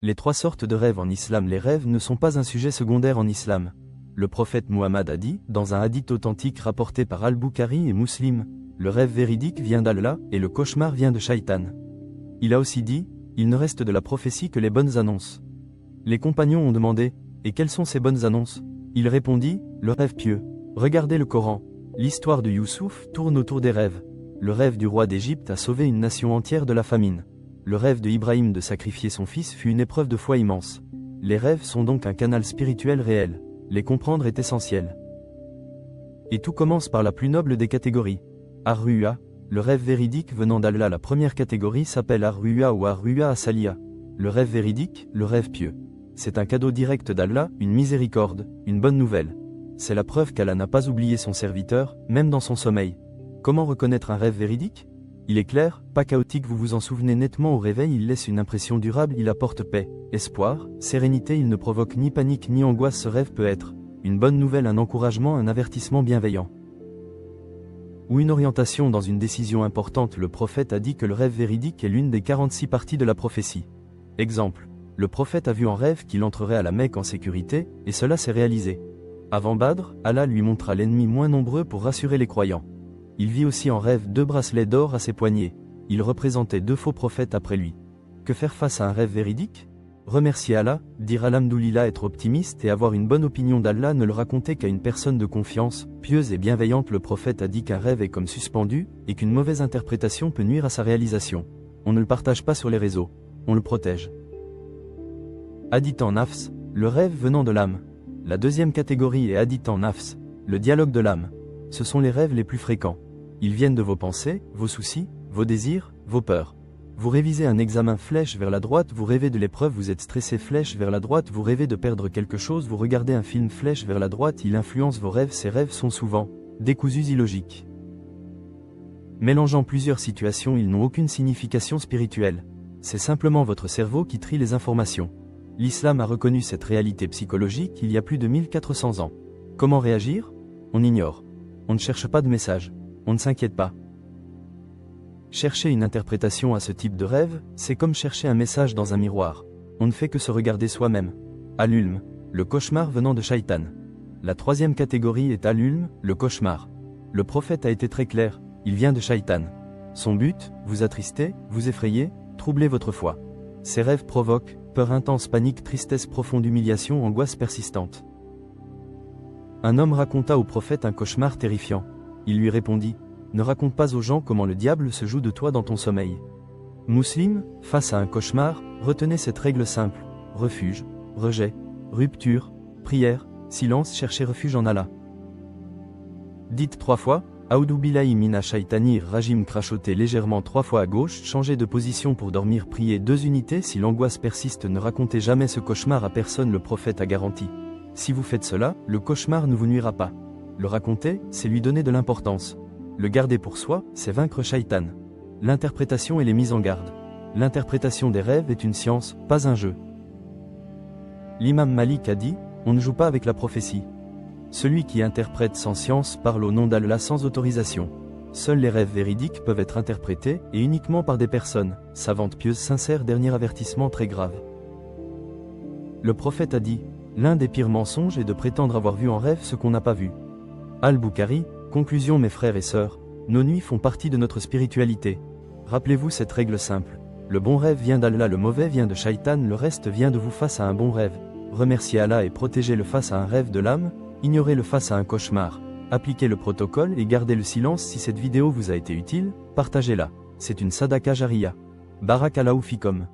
Les trois sortes de rêves en islam. Les rêves ne sont pas un sujet secondaire en islam. Le prophète Muhammad a dit, dans un hadith authentique rapporté par Al-Bukhari et Muslim, le rêve véridique vient d'Allah et le cauchemar vient de Shaitan. Il a aussi dit, il ne reste de la prophétie que les bonnes annonces. Les compagnons ont demandé, et quelles sont ces bonnes annonces? Il répondit, le rêve pieux. Regardez le Coran. L'histoire de Youssouf tourne autour des rêves. Le rêve du roi d'Égypte a sauvé une nation entière de la famine. Le rêve de Ibrahim de sacrifier son fils fut une épreuve de foi immense. Les rêves sont donc un canal spirituel réel. Les comprendre est essentiel. Et tout commence par la plus noble des catégories. Ar-Ruya, le rêve véridique venant d'Allah. La première catégorie s'appelle Ar-Ruya ou Ar-Ruya Asalia. Le rêve véridique, le rêve pieux. C'est un cadeau direct d'Allah, une miséricorde, une bonne nouvelle. C'est la preuve qu'Allah n'a pas oublié son serviteur, même dans son sommeil. Comment reconnaître un rêve véridique? Il est clair, pas chaotique, vous vous en souvenez nettement au réveil, il laisse une impression durable, il apporte paix, espoir, sérénité, il ne provoque ni panique ni angoisse. Ce rêve peut être une bonne nouvelle, un encouragement, un avertissement bienveillant. Ou une orientation dans une décision importante. Le prophète a dit que le rêve véridique est l'une des 46 parties de la prophétie. Exemple, le prophète a vu en rêve qu'il entrerait à la Mecque en sécurité, et cela s'est réalisé. Avant Badr, Allah lui montra l'ennemi moins nombreux pour rassurer les croyants. Il vit aussi en rêve 2 bracelets d'or à ses poignets. Il représentait 2 faux prophètes après lui. Que faire face à un rêve véridique? Remercier Allah, dire Alhamdoulilah, être optimiste et avoir une bonne opinion d'Allah. Ne le raconter qu'à une personne de confiance, pieuse et bienveillante. Le prophète a dit qu'un rêve est comme suspendu, et qu'une mauvaise interprétation peut nuire à sa réalisation. On ne le partage pas sur les réseaux. On le protège. Hadith en nafs, le rêve venant de l'âme. La deuxième catégorie est hadith en nafs, le dialogue de l'âme. Ce sont les rêves les plus fréquents. Ils viennent de vos pensées, vos soucis, vos désirs, vos peurs. Vous révisez un examen, flèche vers la droite, vous rêvez de l'épreuve, vous êtes stressé, flèche vers la droite, vous rêvez de perdre quelque chose, vous regardez un film, flèche vers la droite, il influence vos rêves. Ces rêves sont souvent décousus, illogiques. Mélangeant plusieurs situations, ils n'ont aucune signification spirituelle. C'est simplement votre cerveau qui trie les informations. L'islam a reconnu cette réalité psychologique il y a plus de 1400 ans. Comment réagir? On ignore. On ne cherche pas de message. On ne s'inquiète pas. Chercher une interprétation à ce type de rêve, c'est comme chercher un message dans un miroir. On ne fait que se regarder soi-même. Al-Hulm, le cauchemar venant de Shaitan. La troisième catégorie est Al-Hulm, le cauchemar. Le prophète a été très clair, il vient de Shaitan. Son but, vous attrister, vous effrayer, troubler votre foi. Ces rêves provoquent peur intense, panique, tristesse profonde, humiliation, angoisse persistante. Un homme raconta au prophète un cauchemar terrifiant. Il lui répondit, ne raconte pas aux gens comment le diable se joue de toi dans ton sommeil. Muslim, face à un cauchemar, retenez cette règle simple, refuge, rejet, rupture, prière, silence, cherchez refuge en Allah. Dites 3 fois, Aoudou billahi mina shaitanir rajim, crachotez légèrement 3 fois à gauche, changez de position pour dormir, priez 2 unités. Si l'angoisse persiste, ne racontez jamais ce cauchemar à personne, le prophète a garanti. Si vous faites cela, le cauchemar ne vous nuira pas. Le raconter, c'est lui donner de l'importance. Le garder pour soi, c'est vaincre Shaitan. L'interprétation et les mises en garde. L'interprétation des rêves est une science, pas un jeu. L'imam Malik a dit, on ne joue pas avec la prophétie. Celui qui interprète sans science parle au nom d'Allah sans autorisation. Seuls les rêves véridiques peuvent être interprétés, et uniquement par des personnes savantes, pieuses, sincères. Dernier avertissement très grave. Le prophète a dit, l'un des pires mensonges est de prétendre avoir vu en rêve ce qu'on n'a pas vu. Al-Bukhari, conclusion. Mes frères et sœurs, nos nuits font partie de notre spiritualité. Rappelez-vous cette règle simple. Le bon rêve vient d'Allah, le mauvais vient de Shaitan, le reste vient de vous. Face à un bon rêve, remerciez Allah et protégez-le. Face à un rêve de l'âme, ignorez-le. Face à un cauchemar, appliquez le protocole et gardez le silence. Si cette vidéo vous a été utile, partagez-la. C'est une sadaka jariya. Barakallahu fikum.